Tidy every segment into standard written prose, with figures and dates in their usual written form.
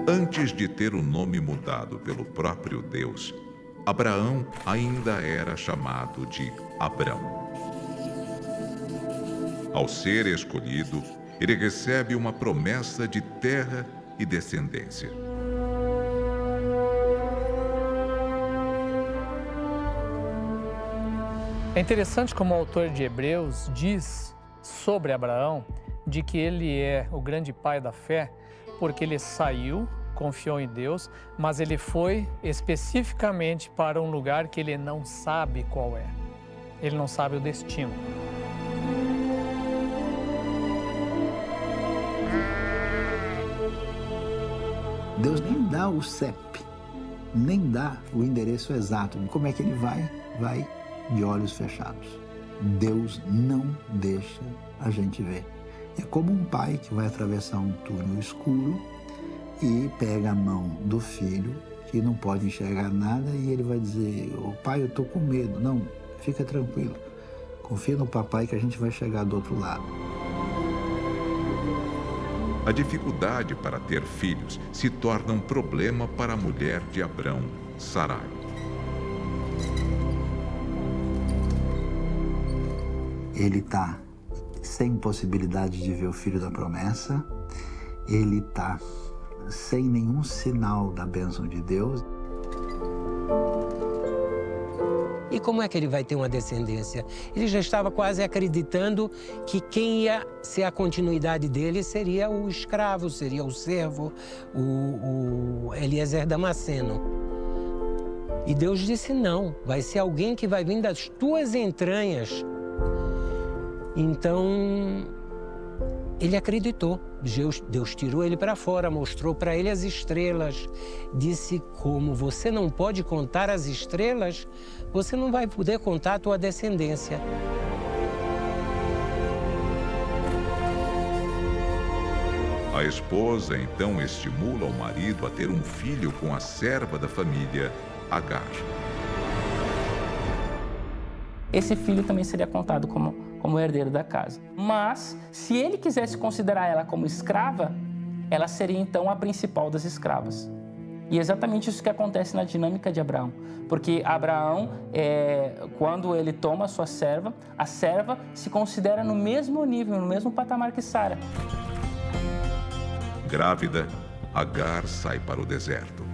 Antes de ter o nome mudado pelo próprio Deus, Abraão ainda era chamado de Abrão. Ao ser escolhido, ele recebe uma promessa de terra e descendência. É interessante como o autor de Hebreus diz sobre Abraão, de que ele é o grande pai da fé, porque ele saiu, confiou em Deus, mas ele foi especificamente para um lugar que ele não sabe qual é. Ele não sabe o destino. Deus nem dá o CEP, nem dá o endereço exato de como é que ele vai de olhos fechados. Deus não deixa a gente ver. É como um pai que vai atravessar um túnel escuro e pega a mão do filho, que não pode enxergar nada, e ele vai dizer: "Ô pai, eu tô com medo." Não, fica tranquilo. Confia no papai que a gente vai chegar do outro lado. A dificuldade para ter filhos se torna um problema para a mulher de Abrão, Sarai. Ele está sem possibilidade de ver o filho da promessa, ele está sem nenhum sinal da bênção de Deus. E como é que ele vai ter uma descendência? Ele já estava quase acreditando que quem ia ser a continuidade dele seria o escravo, seria o servo, o Eliezer Damasceno. E Deus disse: não, vai ser alguém que vai vir das tuas entranhas. Então, ele acreditou. Deus tirou ele para fora, mostrou para ele as estrelas. Disse: como você não pode contar as estrelas, você não vai poder contar a tua descendência. A esposa então estimula o marido a ter um filho com a serva da família, Agar. Esse filho também seria contado como herdeiro da casa. Mas, se ele quisesse considerar ela como escrava, ela seria então a principal das escravas. E é exatamente isso que acontece na dinâmica de Abraão. Porque Abraão, quando ele toma a serva se considera no mesmo nível, no mesmo patamar que Sara. Grávida, Agar sai para o deserto.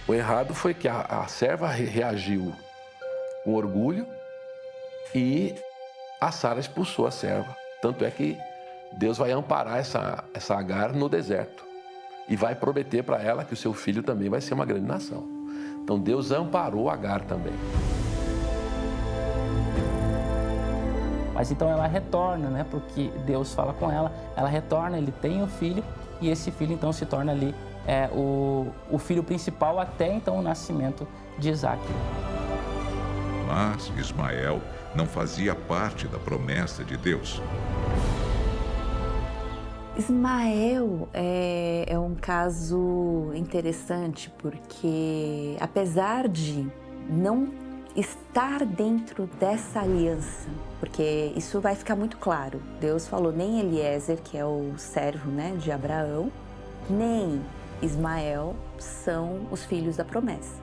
O errado foi que a serva reagiu com orgulho e a Sara expulsou a serva. Tanto é que Deus vai amparar essa Agar no deserto e vai prometer para ela que o seu filho também vai ser uma grande nação. Então Deus amparou Agar também. Mas então ela retorna, né? Porque Deus fala com ela, ela retorna, ele tem o filho e esse filho então se torna ali o filho principal até então o nascimento de Isaac. Mas Ismael não fazia parte da promessa de Deus. Ismael é um caso interessante porque, apesar de não estar dentro dessa aliança, porque isso vai ficar muito claro, Deus falou: nem Eliezer, que é o servo, né, de Abraão, nem Ismael são os filhos da promessa.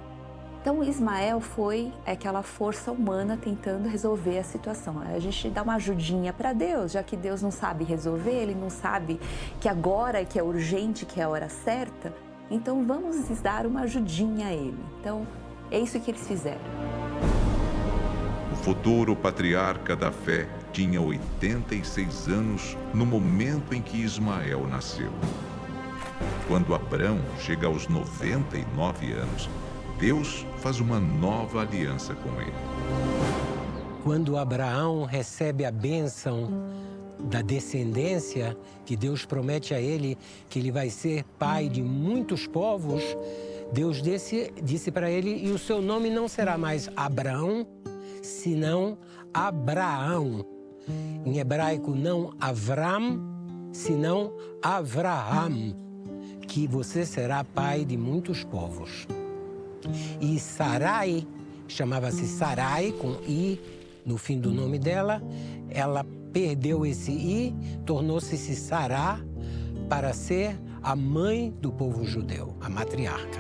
Então, Ismael foi aquela força humana tentando resolver a situação. A gente dá uma ajudinha para Deus, já que Deus não sabe resolver, ele não sabe que agora que é urgente, que é a hora certa, então vamos dar uma ajudinha a ele. Então, é isso que eles fizeram. O futuro patriarca da fé tinha 86 anos no momento em que Ismael nasceu. Quando Abrão chega aos 99 anos, Deus faz uma nova aliança com ele. Quando Abraão recebe a bênção da descendência, que Deus promete a ele que ele vai ser pai de muitos povos, Deus disse para ele: e o seu nome não será mais Abraão, senão Abraão. Em hebraico, não Avram, senão Avraham, que você será pai de muitos povos. E Sarai, chamava-se Sarai, com I no fim do nome dela, ela perdeu esse I, tornou-se Sará para ser a mãe do povo judeu, a matriarca.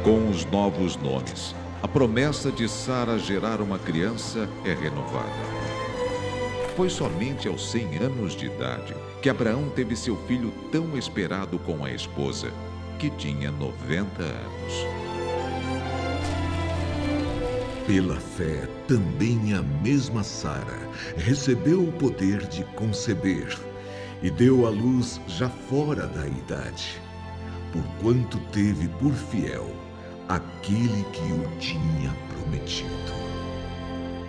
Com os novos nomes, a promessa de Sara gerar uma criança é renovada. Foi somente aos 100 anos de idade que Abraão teve seu filho tão esperado com a esposa, que tinha 90 anos. Pela fé, também a mesma Sara recebeu o poder de conceber e deu à luz já fora da idade, porquanto teve por fiel aquele que o tinha prometido.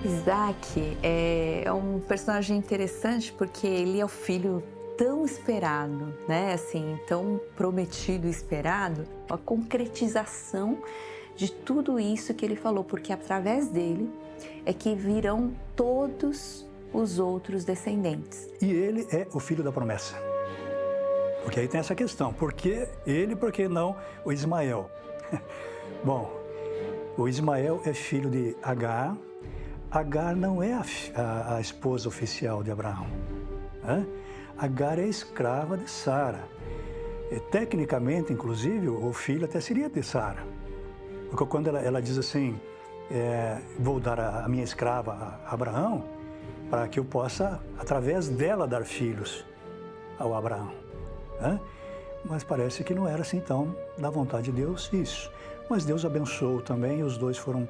Isaac é um personagem interessante porque ele é o filho tão esperado, né? Assim, tão prometido e esperado, a concretização de tudo isso que ele falou, porque através dele é que virão todos os outros descendentes. E ele é o filho da promessa. Porque aí tem essa questão, por que ele, por que não o Ismael? Bom, o Ismael é filho de Agar. Agar não é a esposa oficial de Abraão. Né? Agar é escrava de Sara. E, tecnicamente, inclusive, o filho até seria de Sara. Porque quando ela diz assim, vou dar a minha escrava a Abraão, para que eu possa, através dela, dar filhos ao Abraão. Né? Mas parece que não era assim, então, da vontade de Deus, isso. Mas Deus abençoou também, e os dois foram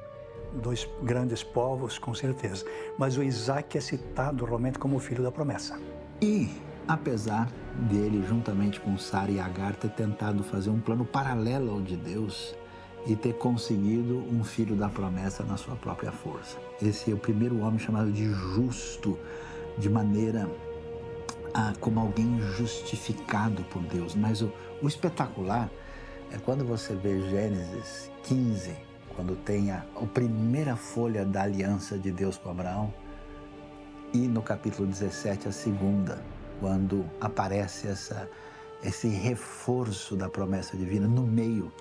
dois grandes povos, com certeza. Mas o Isaac é citado realmente como o filho da promessa. E, apesar dele, juntamente com Sara e Agar, ter tentado fazer um plano paralelo ao de Deus e ter conseguido um filho da promessa na sua própria força. Esse é o primeiro homem chamado de justo, de maneira como alguém justificado por Deus. Mas o espetacular é quando você vê Gênesis 15, quando tem a primeira folha da aliança de Deus com Abraão, e no capítulo 17, a segunda, quando aparece esse reforço da promessa divina, no meio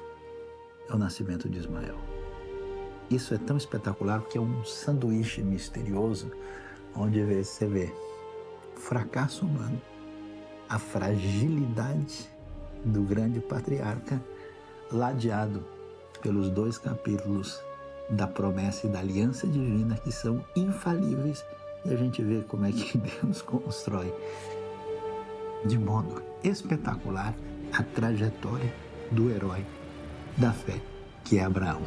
é o nascimento de Ismael. Isso é tão espetacular porque é um sanduíche misterioso, onde você vê o fracasso humano, a fragilidade do grande patriarca, ladeado pelos 2 capítulos da promessa e da aliança divina, que são infalíveis, e a gente vê como é que Deus constrói de modo espetacular a trajetória do herói da fé, que é Abraão.